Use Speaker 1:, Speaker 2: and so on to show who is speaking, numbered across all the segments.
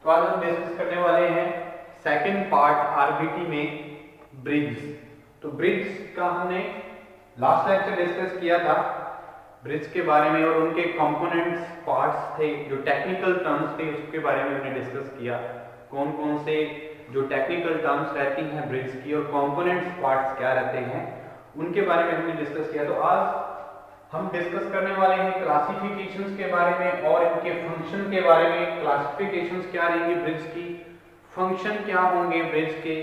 Speaker 1: तो आज हम डिस्कस करने वाले हैं सेकंड पार्ट आरबीटी में ब्रिज। तो ब्रिज का हमने लास्ट लेक्चर डिस्कस किया था ब्रिज के बारे में और उनके कंपोनेंट्स पार्ट्स थे, जो टेक्निकल टर्म्स थे उसके बारे में हमने डिस्कस किया। कौन कौन से जो टेक्निकल टर्म्स रहती हैं ब्रिज की और कंपोनेंट्स पार्ट्स क्या रहते हैं उनके बारे में हमने डिस्कस किया। तो आज हम डिस्कस करने वाले हैं क्लासिफिकेशंस के बारे में और इनके फंक्शन के बारे में। क्लासिफिकेशंस क्या रहेंगी ब्रिज की, फंक्शन क्या होंगे ब्रिज के,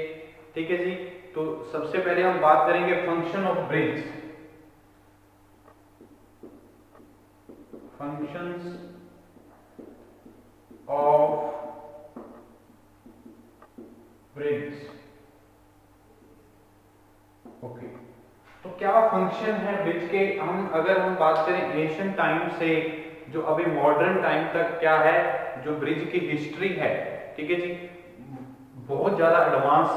Speaker 1: ठीक है जी। तो सबसे पहले हम बात करेंगे function of bridge. Functions of bridge, okay. तो क्या फंक्शन है ब्रिज के, अगर हम बात करें एशियन टाइम से जो अभी मॉडर्न टाइम तक क्या है, जो ब्रिज की हिस्ट्री है, ठीक है जी, बहुत ज्यादा एडवांस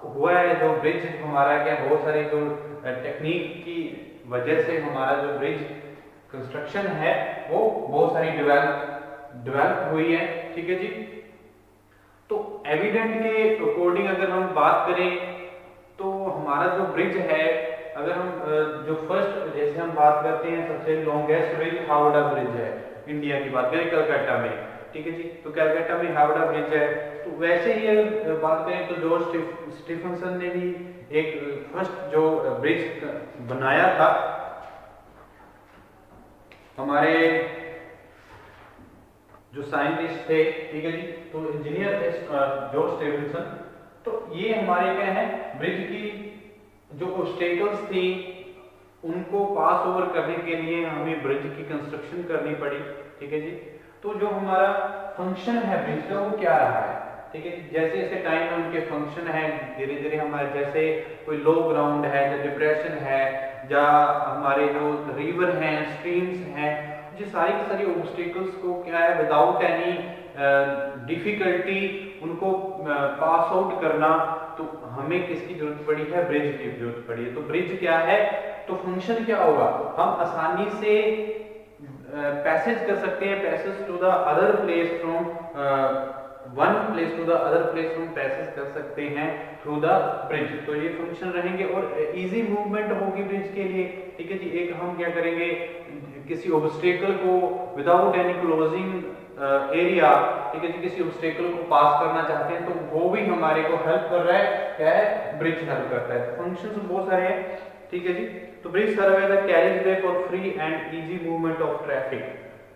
Speaker 1: हुआ है जो ब्रिज हमारा, क्या बहुत सारी जो टेक्निक की वजह से हमारा जो ब्रिज कंस्ट्रक्शन है वो बहुत सारी डेवलप हुई है, ठीक है जी। तो एविडेंट के अकॉर्डिंग अगर हम बात करें तो हमारा जो ब्रिज है, अगर हम जो फर्स्ट जैसे हम बात करते हैं सबसे लॉन्गेस्ट ब्रिज हावड़ा ब्रिज है, इंडिया की बात करें कलकत्ता में, ठीक है जी। तो कलकत्ता में हावड़ा ब्रिज है। तो वैसे ही अगर बात करें तो जॉर्ज स्टीफनसन ने भी एक फर्स्ट जो ब्रिज बनाया था, हमारे जो साइंटिस्ट थे, ठीक है जी, तो इंजीनियर थे जॉर्ज स्टीफनसन। तो ये हमारे क्या है, ब्रिज की जो ऑब्स्टेकल्स थी उनको पास ओवर करने के लिए हमें ब्रिज की कंस्ट्रक्शन करनी पड़ी, ठीक है जी। तो जो हमारा फंक्शन है ब्रिज का वो क्या रहा है, ठीक है। जैसे जैसे टाइम में उनके फंक्शन है धीरे धीरे हमारे, जैसे कोई लो ग्राउंड है, जो डिप्रेशन है, या हमारे जो रिवर हैं, स्ट्रीम्स हैं, ये सारी की सारी ऑब्स्टेकल्स को क्या है विदाउट एनी डिफिकल्टी उनको पास आउट करना, तो हमें किसकी जरूरत पड़ी है, ब्रिज की जरूरत पड़ी है। तो ब्रिज क्या है, तो फंक्शन क्या होगा, हम आसानी से पैसेज कर सकते हैं, passage to the other place from one place to the other place from passage कर सकते हैं थ्रू द ब्रिज। तो ये फंक्शन रहेंगे और इजी मूवमेंट होगी ब्रिज के लिए, ठीक है जी। एक हम क्या करेंगे, किसी ऑब्स्टेकल को विदाउट एनी क्लोजिंग एरिया, ठीक है जी, किसी ऑब्स्टेकल को पास करना चाहते हैं तो वो भी हमारे को हेल्प कर रहा है, क्या है, ब्रिज हेल्प करता है। फंक्शंस बहुत सारे हैं, ठीक है जी। तो bridge serve as a carriage way for free and easy movement of traffic,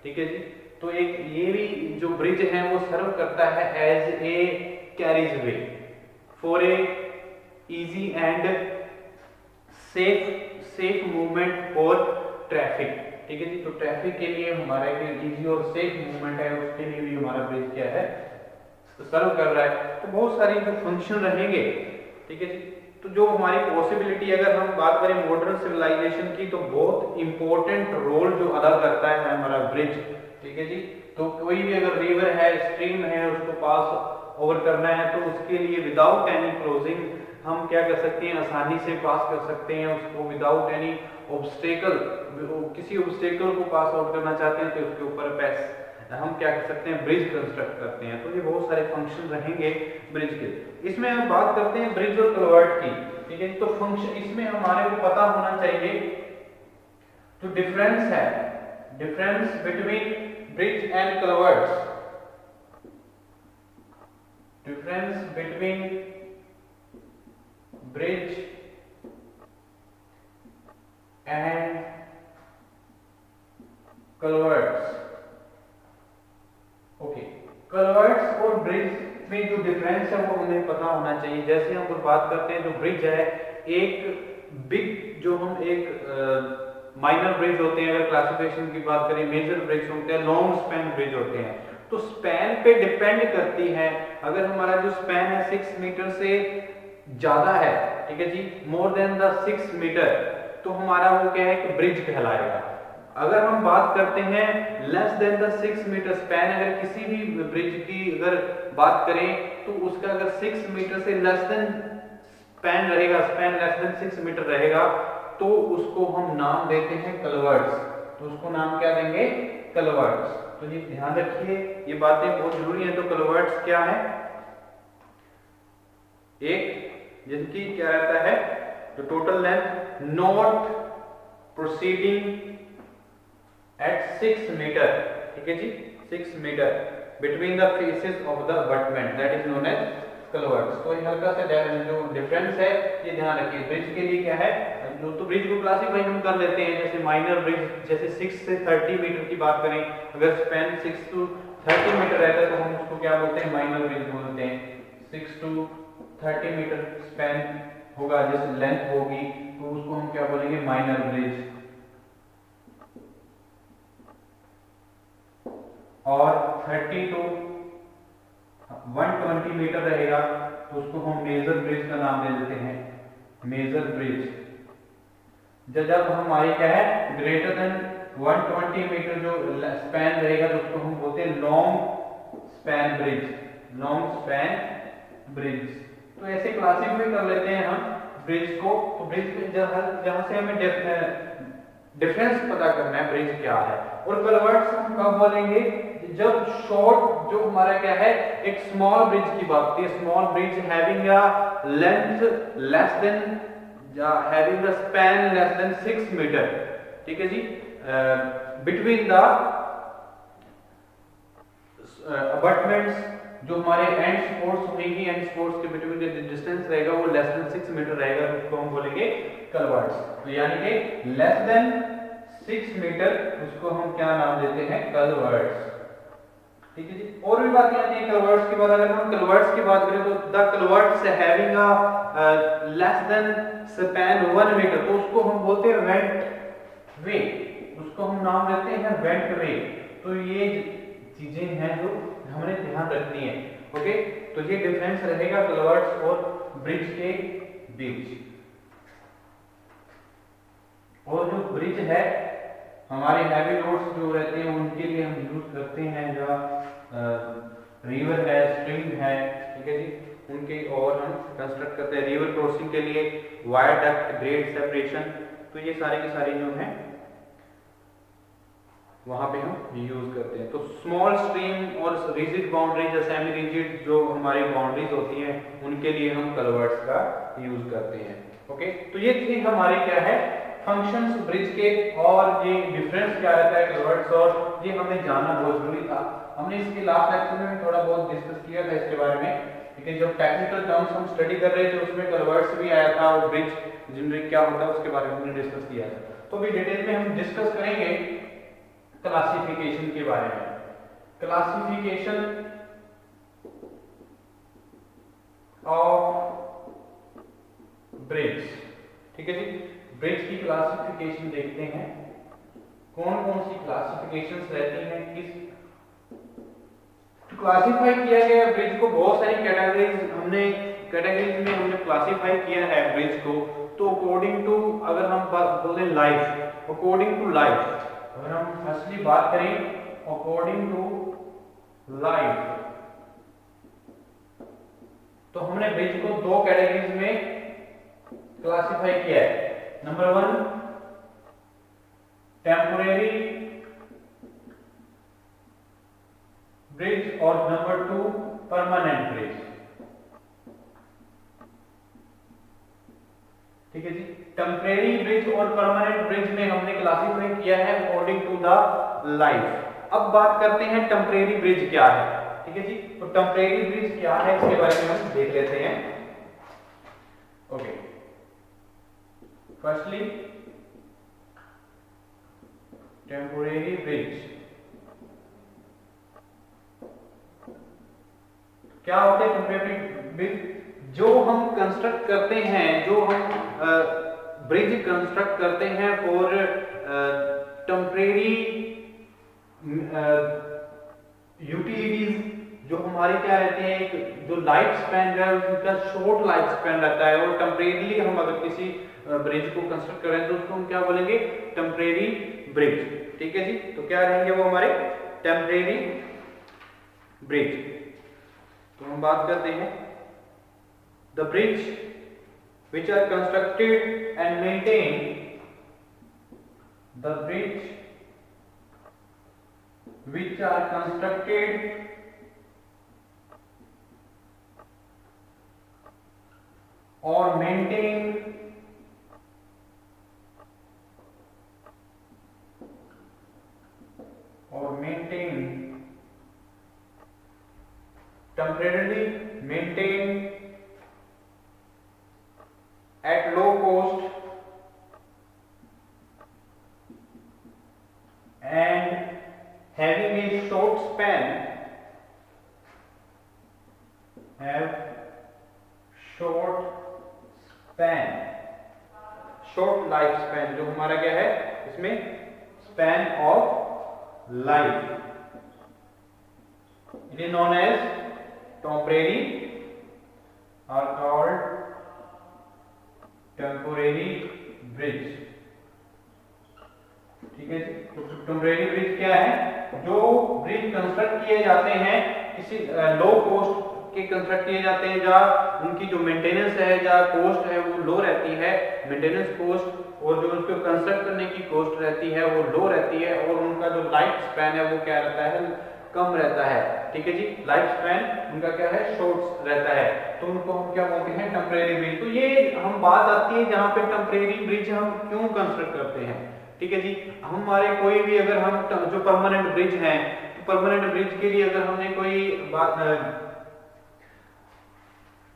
Speaker 1: ठीक है जी। तो एक ये भी जो ब्रिज है वो सर्व करता है as a carriage way for a easy and safe movement for traffic, ठीक है जी। तो ट्रैफिक के लिए हमारा एक इजी और सेफ मूवमेंट है, उसके लिए भी हमारा ब्रिज क्या है, तो सर्व कर रहा है। तो बहुत सारी जो फंक्शन रहेंगे, ठीक है जी। तो जो हमारी पॉसिबिलिटी, अगर हम बात करें मॉडर्न सिविलाइजेशन की, तो बहुत इंपॉर्टेंट रोल जो अदा करता है हमारा ब्रिज, ठीक है जी। तो कोई भी अगर रिवर है, स्ट्रीम है, उसको पास ओवर करना है तो उसके लिए विदाउट एनी क्लोजिंग हम क्या कर सकते हैं, आसानी से पास कर सकते हैं उसको विदाउट एनी ऑब्स्टेकल। किसी ऑब्स्टेकल को पास आउट करना चाहते हैं तो उसके ऊपर हम क्या कर सकते हैं, ब्रिज कंस्ट्रक्ट करते हैं। तो ये बहुत सारे फंक्शन रहेंगे ब्रिज के। इसमें हम बात करते हैं ब्रिज और कलवर्ट की, ठीक है। तो फंक्शन इसमें हमारे को पता होना चाहिए जो डिफरेंस है, difference between bridge and culverts, difference between bridge and culverts, okay. Culverts और ब्रिज में जो डिफरेंस है वो हमें पता होना चाहिए। जैसे हम बात करते हैं जो ब्रिज है, एक बिग जो हम एक माइनर ब्रिज होते हैं, अगर क्लासिफिकेशन की बात करें, मेजर ब्रिज होते हैं, लॉन्ग स्पैन ब्रिज होते हैं। तो स्पैन पे डिपेंड करती है, अगर हमारा जो स्पैन है 6 मीटर से ज्यादा है, ठीक है जी, मोर देन द 6 मीटर, तो हमारा वो क्या है कि ब्रिज कहलाएगा। अगर हम बात करते हैं less than the 6 metre span, अगर किसी भी ब्रिज की अगर बात करें तो उसका अगर 6 मीटर से लेस देन स्पैन रहेगा, स्पैन लेस देन 6 मीटर रहेगा, तो उसको हम नाम देते हैं कलवर्ट्स। तो उसको नाम क्या देंगे, कलवर्ट्स। तो ये ध्यान रखिए, ये बातें बहुत जरूरी हैं। तो कलवर्ट्स क्या है? एक जिनकी क्या रहता है, जो total length not proceeding at 6 metre, ठीक है जी, 6 metre between the faces of the abutment, that is known as culverts. तो हल्का सा जो डिफरेंस है ये ध्यान रखिए। ब्रिज के लिए क्या है, तो ब्रिज को क्लासिफाई हम कर लेते हैं, जैसे माइनर ब्रिज, जैसे 6 से 30 मीटर की बात करें, अगर स्पैन 6 टू 30 मीटर रहता है तो हम उसको क्या बोलते हैं, माइनर ब्रिज बोलते हैं। 6 टू 30 मीटर स्पैन होगा, जैसे लेंथ होगी, तो उसको हम क्या बोलेंगे, माइनर ब्रिज। और 30 टू 120 मीटर रहेगा तो उसको हम मेजर ब्रिज का नाम दे देते हैं, मेजर ब्रिज। जब हमारी क्या है, ग्रेटर देन 120 मीटर जो स्पैन रहेगा तो उसको हम बोलते हैं long span bridge, long span bridge. तो ऐसे क्लासिफाई कर लेते हैं हम ब्रिज को। तो ब्रिज में जहां से हमें डिफरेंस पता करना है ब्रिज क्या है। और कलवर्ट्स हम कब बोलेंगे, जब शॉर्ट जो हमारा क्या है, एक स्मॉल ब्रिज की बात होती है, small bridge having a length less than having the span less than 6 metre, ठीक है जी, बिटवीन द अबटमेंट्स, जो हमारे एंड स्पोर्ट्स होंगी, एंड स्पोर्ट्स के बिटवीन का डिस्टेंस रहेगा वो लेस देन 6 मीटर रहेगा, उसको हम बोलेंगे कलवर्ट्स। तो यानी कि लेस देन 6 मीटर, उसको हम क्या नाम देते हैं, कलवर्ट्स, ठीक है जी। और भी बातें आती हैं कलवर्ट्स के बाद। अगर हम कलवर्ट्स की बात करें तो the culverts having a less than span 1 metre, तो उसको हम बोलते हैं वेंट वे, उसको हम नाम देते हैं वेंट वे। तो ये चीजें हैं जो हमने ध्यान रखनी है। ओके, तो ये डिफरेंस रहेगा कलवर्ट्स और ब्रिज के बीच। और जो ब्रिज है हमारे हैवी रोड्स जो रहते हैं उनके लिए हम यूज करते हैं, जो रिवर है, स्ट्रीम है, ठीक है जी, उनके और हम कंस्ट्रक्ट करते हैं। रिवर क्रॉसिंग के लिए वायरडक्ट, ग्रेड सेपरेशन, तो ये सारे के सारे जो हैं वहां पे हम यूज करते हैं। तो स्मॉल स्ट्रीम और रिजिड बाउंड्रीज, सेमी रिजिड जो हमारी बाउंड्रीज होती हैं उनके लिए हम कलवर्ट्स का यूज करते हैं। ओके, तो ये थी हमारे क्या है, फंक्शंस ब्रिज के, और ये डिफरेंस क्या रहता है कलवर्ट्स, और ये हमें जानना बहुत जरूरी था। हमने इसके लास्ट लेक्चर में भी थोड़ा बहुत डिस्कस किया था इसके बारे में, लेकिन जब टेक्निकल टर्म्स हम स्टडी कर रहे थे उसमें कलवर्ट्स भी आया था और ब्रिज जनरली क्या होता है उसके बारे में हमने डिस्कस किया था। तो अभी डिटेल में हम डिस्कस करेंगे क्लासिफिकेशन के बारे में। क्लासिफिकेशन ऑफ ब्रिज, ठीक है जी, ब्रिज की क्लासिफिकेशन देखते हैं, कौन कौन सी क्लासिफिकेशंस रहती हैं, किस क्लासिफाई किया गया ब्रिज को। बहुत सारी कैटेगरीज में हमने क्लासिफाई किया है ब्रिज को। तो अकॉर्डिंग टू, अगर हम बात बोले लाइफ, अकॉर्डिंग टू लाइफ, अगर हम फर्स्टली बात करें अकॉर्डिंग टू लाइफ, तो हमने ब्रिज को दो कैटेगरीज में क्लासिफाई किया है। नंबर 1 टेम्पोरेरी ब्रिज और नंबर 2 परमानेंट ब्रिज, ठीक है जी। टेम्परेरी ब्रिज और परमानेंट ब्रिज में हमने क्लासिफाई किया है अकॉर्डिंग टू द लाइफ। अब बात करते हैं टेम्परेरी ब्रिज क्या है, ठीक है जी। तो टेम्परेरी ब्रिज क्या है इसके बारे में हम देख लेते हैं। ओके, फर्स्टली टेम्परेरी ब्रिज क्या होते हैं। टेम्परेरी ब्रिज जो हम कंस्ट्रक्ट करते हैं, जो हम ब्रिज कंस्ट्रक्ट करते हैं फॉर टेम्परेरी यूटिलिटीज, जो हमारी क्या रहते हैं, एक जो लाइफ स्पैन है उसका शॉर्ट लाइफ स्पैन रहता है। और टेम्परेरीली हम अगर किसी ब्रिज को कंस्ट्रक्ट कर रहे हैं तो उसको हम क्या बोलेंगे, टेम्परेरी ब्रिज, ठीक है जी। तो क्या रहेंगे वो हमारे टेम्परेरी ब्रिज। तो हम बात करते हैं the bridge which are constructed and maintained, the bridge which are constructed or maintained temporarily maintained at low cost and having a short span, have short span, short life span, जो हमारा क्या है इसमें span of life, it is known as temporary are called temporary bridge। ठीक है जी। तो temporary bridge क्या है? जो ब्रिज कंस्ट्रक्ट किए जाते हैं किसी लो कॉस्ट के कंस्ट्रक्ट किए जाते हैं, जहाँ उनकी जो मेंटेनेंस है, जहाँ कॉस्ट है वो लो रहती है, मेंटेनेंस कॉस्ट, और जो उसको कंस्ट्रक्ट करने की कॉस्ट रहती है वो लो रहती है, और उनका जो लाइफ स्पैन है वो क्या रहता है? कम रहता है। ठीक है जी। लाइफ स्पैन उनका क्या है? शॉर्ट रहता है। तो उनको हम क्या बोलते हैं? Temporary bridge. तो ये हम बात आती है जहाँ पे टेम्परेरी ब्रिज हम क्यों कंस्ट्रक्ट करते हैं। ठीक है जी। हमारे कोई भी अगर हम जो परमानेंट ब्रिज हैं, तो परमानेंट ब्रिज के लिए अगर हमने कोई बात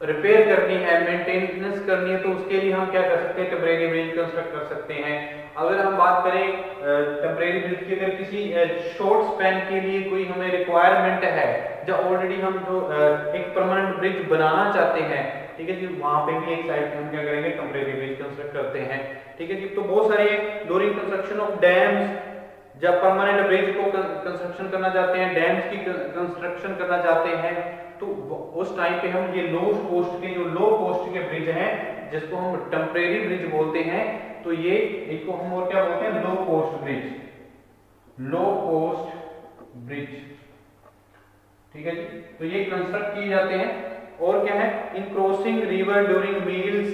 Speaker 1: रिपेयर करनी है, मेंटेनेंस करनी है, तो उसके लिए हम क्या कर सकते हैं? टेम्परेरी ब्रिज कंस्ट्रक्ट कर सकते हैं। अगर हम बात करें टेम्परेरी ब्रिज की, अगर किसी शॉर्ट स्पैन के लिए कोई हमें रिक्वायरमेंट है, जब ऑलरेडी हम जो एक परमानेंट ब्रिज बनाना चाहते हैं, ठीक है जी, वहां पे भी एक साइड पे हम क्या करेंगे? टेम्परेरी ब्रिज कंस्ट्रक्ट करते हैं। ठीक है जी। तो बहुत सारे ड्यूरिंग कंस्ट्रक्शन ऑफ डैम्स, जब परमानेंट ब्रिज को कंस्ट्रक्शन करना चाहते हैं, डैम्स की कंस्ट्रक्शन करना चाहते हैं, तो उस टाइम पे हम ये लो कॉस्ट के ब्रिज हैं, जिसको हम टेम्परेरी ब्रिज बोलते हैं, तो ये इसको हम और क्या बोलते हैं? Low cost bridge. ठीक है जी। तो ये कंस्ट्रक्ट किए जाते हैं। और क्या है? In crossing river during meals,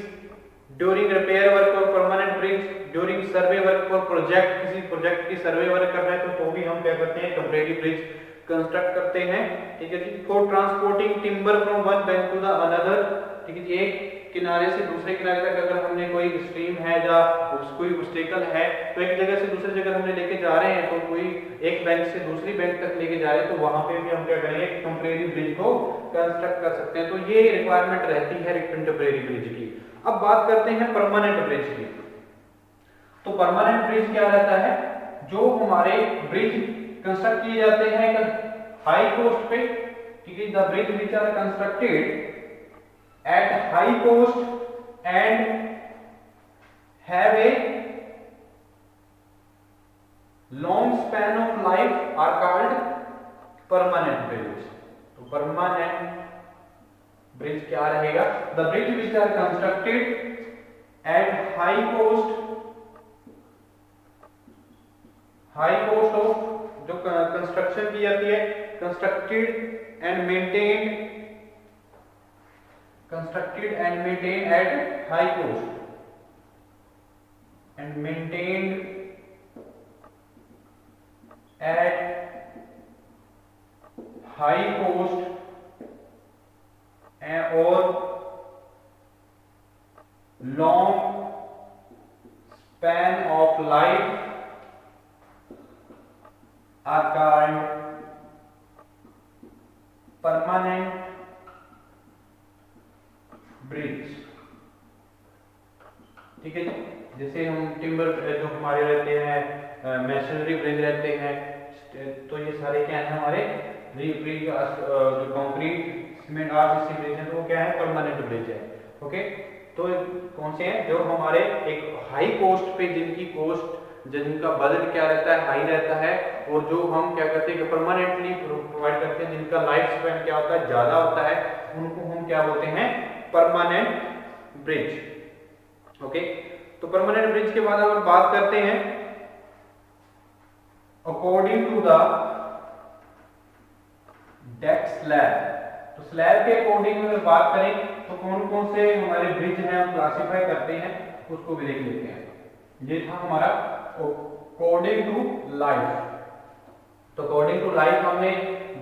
Speaker 1: during repair work और permanent bridge, during survey work for project, किसी प्रोजेक्ट की सर्वे वर्क कर रहे हैं तो भी हम क्या करते हैं? टेम्परेरी ब्रिज कंस्ट्रक्ट करते हैं। ठीक है जी। For transporting timber from one bank to the another, ठीक है जी, एक किनारे से दूसरे किनारे तक अगर हमने कोई स्ट्रीम है या कोई ऑब्स्टेकल है, तो एक जगह से दूसरी जगह हमने लेके जा रहे हैं, तो कोई एक बैंक से दूसरी बैंक तक लेके जा रहे हैं, तो वहां पे भी हम क्या करेंगे? टेम्परेरी ब्रिज को कंस्ट्रक्ट कर सकते हैं। तो ये रिक्वायरमेंट रहती है टेम्परेरी ब्रिज की। अब बात करते हैं परमानेंट ब्रिज की। तो परमानेंट ब्रिज क्या रहता है? जो हमारे ब्रिज कंस्ट्रक्ट किए जाते हैं हाई कॉस्ट पे, ठीक है, the bridge which are constructed at high cost and have a long span of life are called permanent bridge। तो permanent bridge क्या रहेगा? The bridge which are constructed at high cost of, जो construction की जाती है, constructed and maintained at high cost and maintained at high cost और long span of life are called permanent bridge. ठीक है जी। जैसे हम टिम्बर जो हमारे रहते हैं, मैसनरी ब्रिज रहते हैं, तो ये सारे क्या है? हमारे जो कंक्रीट सीमेंट आरसीसी ब्रिज है, तो वो क्या है? परमानेंट ब्रिज है। ओके। तो कौन से हैं? जो हमारे एक हाई कॉस्ट पे, जिनका बजट क्या रहता है? हाई रहता है, और जो हम क्या करते हैं? परमानेंटली प्रोवाइड करते हैं, जिनका लाइफ स्पैन क्या होता है? ज्यादा होता है, उनको हम क्या बोलते हैं? Permanent bridge. ओके। तो परमानेंट ब्रिज के बाद हम बात करते हैं according to the deck slab. तो स्लैब के अकॉर्डिंग अगर बात करें तो कौन कौन से हमारे ब्रिज हैं हम क्लासिफाई करते हैं, उसको भी देख लेते हैं। ये था हमारा अकॉर्डिंग टू लाइफ। तो अकॉर्डिंग टू लाइफ हमने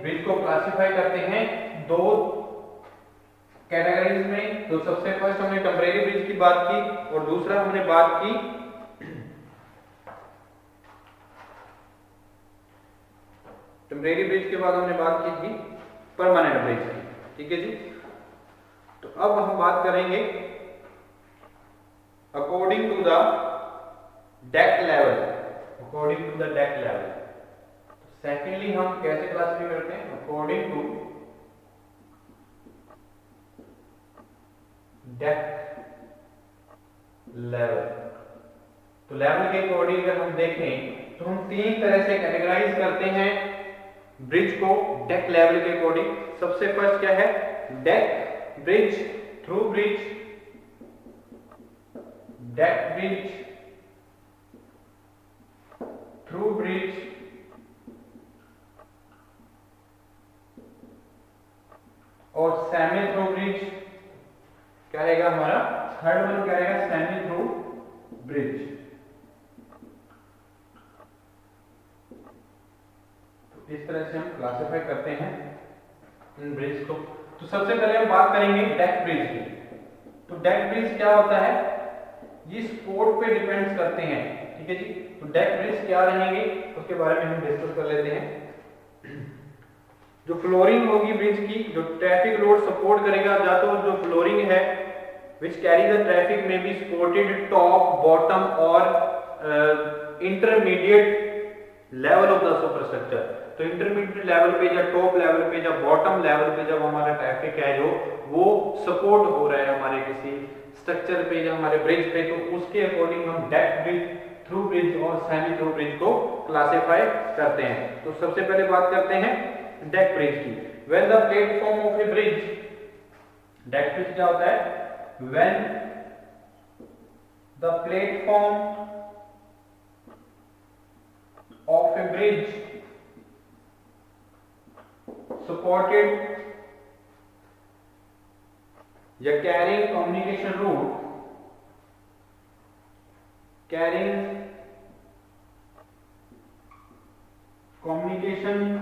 Speaker 1: ब्रिज को क्लासिफाई करते हैं दो कैटेगरीज में। तो सबसे फर्स्ट हमने टेम्परेरी ब्रिज की बात की और दूसरा हमने बात की टेम्परेरी ब्रिज के बाद हमने बात की थी परमानेंट ब्रिज की। ठीक है जी। तो अब हम बात करेंगे according to the deck level. According to the deck level secondly हम कैसे क्लासिफाई करते हैं? According to deck level. तो लेवल के अकॉर्डिंग अगर हम देखें तो हम तीन तरह से कैटेगराइज करते हैं ब्रिज को डेक लेवल के अकॉर्डिंग। सबसे फर्स्ट क्या है? Deck bridge, through bridge, deck bridge, through bridge और सेमी थ्रू ब्रिज। क्या रहेगा हमारा थर्ड वन? क्या रहेगा? Semi through bridge. तो इस तरह से हम क्लासिफाई करते हैं इन ब्रिज को। तो सबसे पहले हम बात करेंगे डेक ब्रिज की। तो डेक ब्रिज क्या होता है? ये स्पोर्ट पे डिपेंड्स करते हैं। ठीक है जी। तो डेक ब्रिज क्या रहेंगे उसके बारे में हम डिस्कस कर लेते हैं। जो फ्लोरिंग होगी ब्रिज की, जो ट्रैफिक लोड सपोर्ट करेगा, या तो जो फ्लोरिंग है which carry the traffic may be supported top, bottom और intermediate level of the superstructure। तो इंटरमीडिएट लेवल पे या टॉप लेवल पे या बॉटम लेवल पे जब हमारा ट्रैफिक है जो वो सपोर्ट हो रहा है हमारे किसी स्ट्रक्चर पे या हमारे ब्रिज पे, तो उसके अकॉर्डिंग हम डेक ब्रिज, थ्रू ब्रिज और सेमी थ्रू ब्रिज को क्लासिफाई करते हैं। तो सबसे पहले बात करते हैं डेक ब्रिज की। When the platform of A bridge, deck bridge क्या होता है? When the platform of a bridge supported या carrying communication route, carrying communication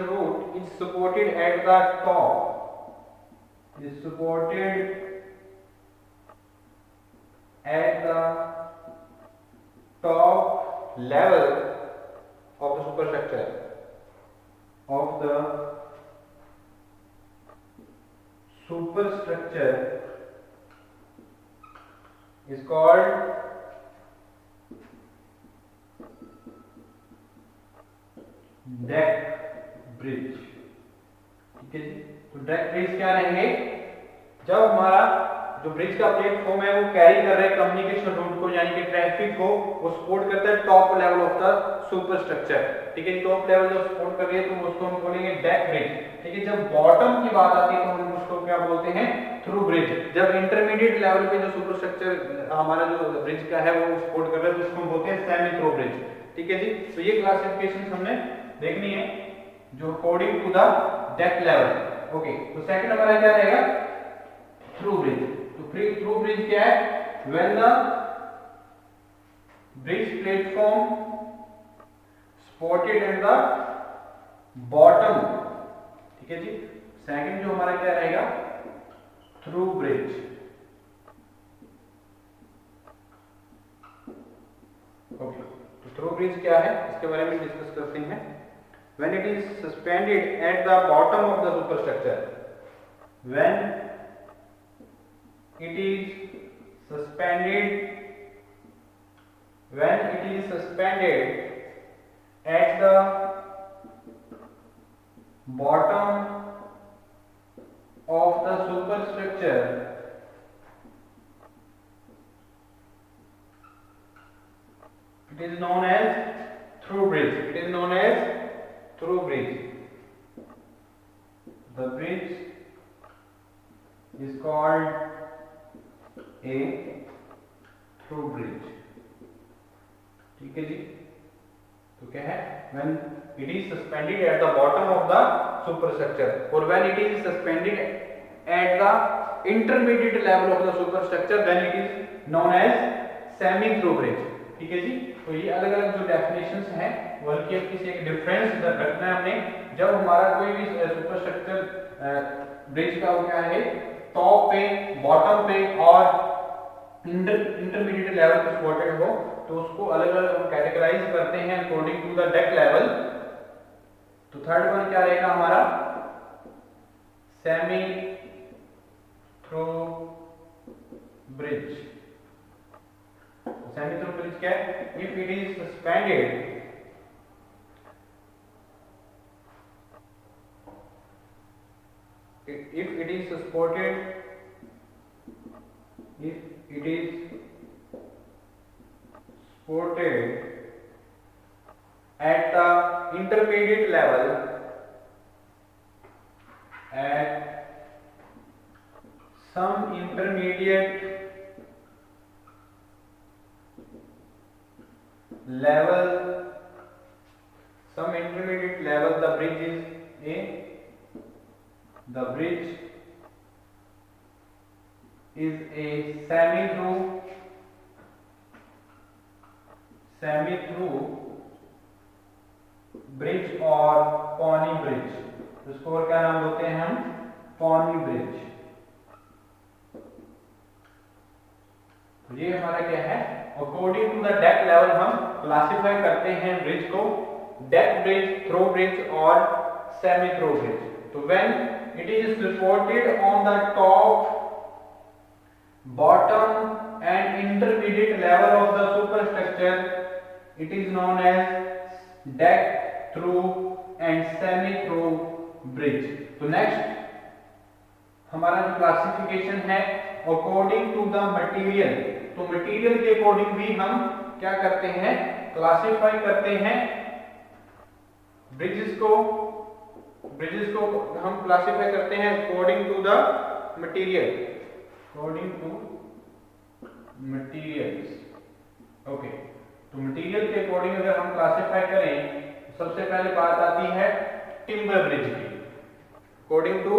Speaker 1: route is supported at the top, is supported at the top level of the superstructure, of the superstructure is called deck bridge. ठीक है जी। तो deck bridge क्या रहेंगे? जब हमारा जो ब्रिज का प्लेटफॉर्म है वो कैरी कर रहा है कम्युनिकेशन रूट को, यानी कि ट्रैफिक को, वो सपोर्ट करता है top level of the superstructure. ठीक है। टॉप लेवल जो सपोर्ट कर रही है तो उसको हम बोलेंगे डेक ब्रिज। ठीक है। जब बॉटम की बात आती है तो हम उसको क्या बोलते हैं? Through bridge. जब इंटरमीडिएट लेवल पे जो सुपरस्ट्रक्चर हमारा जो ब्रिज का है वो सपोर्ट कर रहा है तो उसको हम बोलते हैं सेमी थ्रू ब्रिज। ठीक है जी। तो ये क्लासिफिकेशन हमने देखनी है जो according to the deck level. Okay. तो सेकंड हमारा क्या रहेगा? Through bridge. तो थ्रू ब्रिज क्या है? When the bridge platform supported at the bottom. ठीक है जी। सेकंड जो हमारा क्या रहेगा? Through bridge. ओके। तो थ्रू ब्रिज क्या है इसके बारे में डिस्कस करते हैं। When it is suspended at the bottom of the superstructure, when it is suspended at the bottom of the superstructure, it is known as through bridge. It is known as through bridge. The bridge is called a through bridge. ठीक है जी। तो क्या है? When it is suspended at the bottom of the superstructure or when it is suspended at the intermediate level of the superstructure, then it is known as semi through bridge। ठीक है जी। तो ये अलग अलग जो डेफिनेशंस हैं वो हल्की हल्की से एक डिफरेंस रखना है हमने। जब हमारा कोई भी सुपरस्ट्रक्चर ब्रिज का क्या है, टॉप पे, बॉटम पे और इंटरमीडिएट लेवल पे सपोर्टेड हो, तो उसको अलग अलग हम कैटेगराइज करते हैं according to the deck level. तो थर्ड वन क्या रहेगा हमारा, semi through bridge. Semi through bridge क्या है, if it is suspended if it is supported at the intermediate level, at some intermediate level, the bridge is a semi through bridge और pony bridge. इसको और क्या नाम बोलते हैं हम, पॉनी ब्रिज। तो ये हमारा क्या है, according to the deck level हम क्लासिफाई करते हैं ब्रिज को, डेक ब्रिज, थ्रो ब्रिज और सेमी थ्रो ब्रिज। तो when it is supported on the top, bottom and intermediate level of the superstructure, it is known as deck, through and semi through bridge। तो next हमारा जो classification है according to the material. तो material के according भी हम क्या करते हैं, क्लासिफाई करते हैं ब्रिजेस को हम क्लासिफाई करते हैं according to the material, according to materials. Okay, तो मटेरियल के अकॉर्डिंग अगर हम क्लासिफाई करें, तो सबसे पहले बात आती है टिम्बर ब्रिज की। According to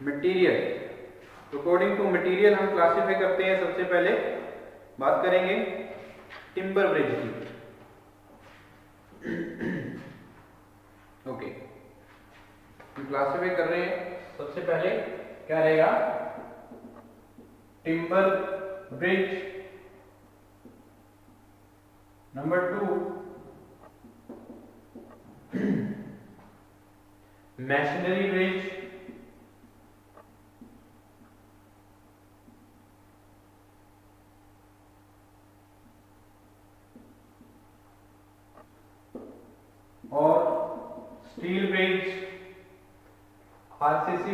Speaker 1: material, according to material हम क्लासिफाई करते हैं, सबसे पहले बात करेंगे टिम्बर ब्रिज की। ओके, हम क्लासिफाई कर रहे हैं, सबसे पहले क्या रहेगा, timber bridge. Number 2 masonry bridge, और स्टील ब्रिज, आरसीसी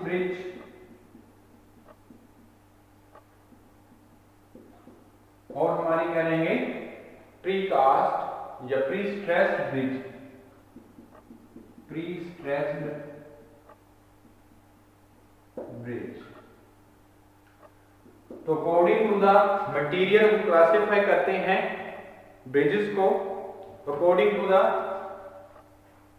Speaker 1: ब्रिज, और हमारी क्या रहेंगे प्री कास्ट या prestressed bridge, prestressed bridge. तो अकॉर्डिंग टू द मटेरियल हम क्लासिफाई करते हैं ब्रिजेस को, according to the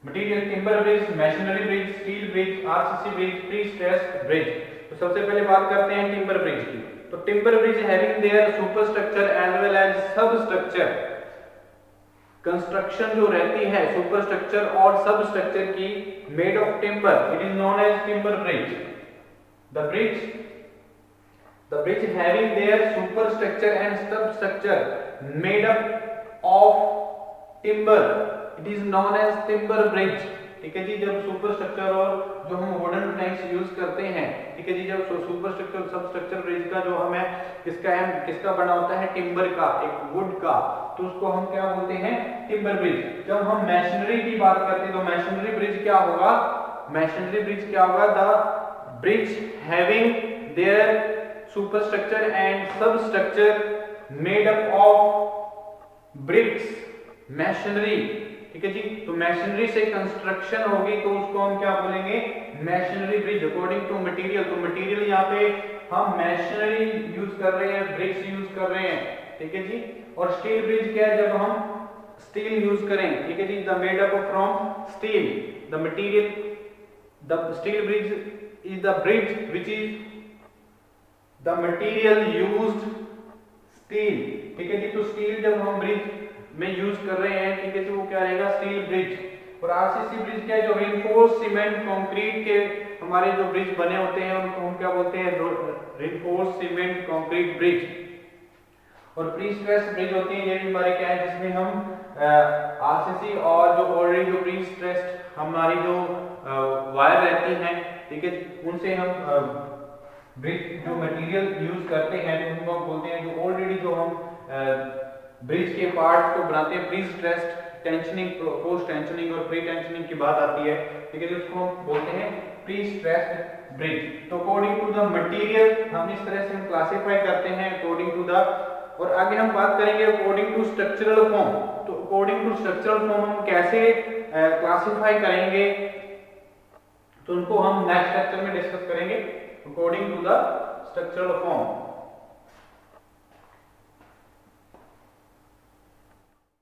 Speaker 1: material, timber bridge, masonry bridge, steel bridge, RCC bridge, prestressed bridge. तो सबसे पहले बात करते हैं टिम्बर ब्रिज की। तो timber bridge having their superstructure as well as substructure, construction जो रहती है सुपरस्ट्रक्चर और सबस्ट्रक्चर की made of timber, it is known as timber bridge. The bridge having their superstructure and substructure made up of timber, it is known as timber bridge। ठीक है जी, जब superstructure और जो हम वुडन प्लैंक्स यूज करते हैं, ठीक है जी, जब सुपरस्ट्रक्चर सबस्ट्रक्चर ब्रिज का जो हमें किसका बना होता है, टिम्बर का, एक वुड का, तो उसको हम क्या बोलते हैं, टिम्बर ब्रिज। जब हम मैशनरी की बात करते हैं तो मैशनरी ब्रिज क्या होगा, the bridge having there superstructure and substructure made up of bricks, machinery। ठीक है जी, तो मैशनरी से कंस्ट्रक्शन होगी तो उसको हम क्या बोलेंगे, masonry bridge. According to material, तो मटेरियल यहाँ पे हम मैशनरी यूज कर रहे हैं, ब्रिक्स यूज कर रहे हैं, ठीक है जी। और स्टील ब्रिज क्या है, जब हम स्टील यूज करें, ठीक है जी, the made up from steel, the material, the steel bridge is the bridge which is the material used steel, ठीक है जी। तो स्टील जब हम ब्रिज में यूज कर रहे हैं, ठीक है, तो वो क्या रहेगा, स्टील ब्रिज। और आरसीसी ब्रिज क्या है, जो रिइंफोर्स सीमेंट कंक्रीट के हमारे जो ब्रिज बने होते हैं उनको हम क्या बोलते हैं, रिइंफोर्स सीमेंट कंक्रीट ब्रिज। और प्री स्ट्रेस ब्रिज होती है, ये भी हमारे क्या है, जिसमें हम आरसीसी और जो ऑलरेडी जो प्री स्ट्रेस्ड हमारी जो वायर रहती हैं, ठीक है, उनसे हम ब्रिज जो मटेरियल यूज करते हैं तो उनको हम बोलते हैं, जो ऑलरेडी जो हम ब्रिज के पार्ट को बनाते हैं, pre stressed, tensioning, post tensioning और प्री टेंशनिंग की बात आती है, ठीक है, जिसको हम बोलते हैं प्री स्ट्रेस्ड ब्रिज। तो अकॉर्डिंग टू द मटेरियल हम इस तरह से हम क्लासिफाई करते हैं अकॉर्डिंग टू द, और आगे हम बात करेंगे अकॉर्डिंग टू स्ट्रक्चरल फॉर्म। तो अकॉर्डिंग टू स्ट्रक्चरल फॉर्म हम कैसे क्लासिफाई करेंगे, तो उनको हम नेक्स्ट लेक्चर में डिस्कस करेंगे according to the structural form.